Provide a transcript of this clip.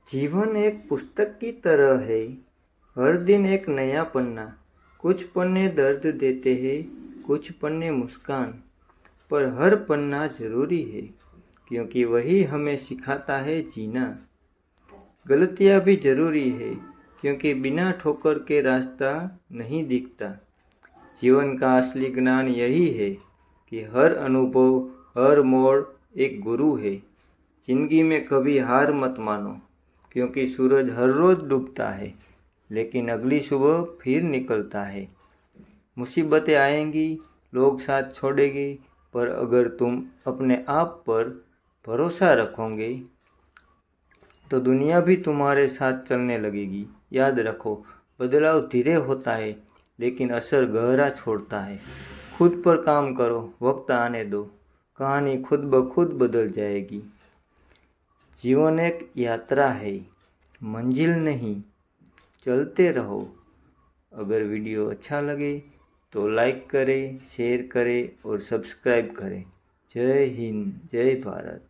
जीवन एक पुस्तक की तरह है। हर दिन एक नया पन्ना। कुछ पन्ने दर्द देते हैं, कुछ पन्ने मुस्कान। पर हर पन्ना जरूरी है, क्योंकि वही हमें सिखाता है जीना। गलतियाँ भी जरूरी है, क्योंकि बिना ठोकर के रास्ता नहीं दिखता। जीवन का असली ज्ञान यही है कि हर अनुभव, हर मोड़ एक गुरु है। जिंदगी में कभी हार मत मानो, क्योंकि सूरज हर रोज डूबता है, लेकिन अगली सुबह फिर निकलता है। मुसीबतें आएंगी, लोग साथ छोड़ेंगे, पर अगर तुम अपने आप पर भरोसा रखोगे तो दुनिया भी तुम्हारे साथ चलने लगेगी। याद रखो, बदलाव धीरे होता है, लेकिन असर गहरा छोड़ता है। खुद पर काम करो, वक्त आने दो, कहानी खुद ब खुद बदल जाएगी। जीवन एक यात्रा है, मंजिल नहीं। चलते रहो। अगर वीडियो अच्छा लगे तो लाइक करें, शेयर करें और सब्सक्राइब करें। जय हिंद, जय भारत।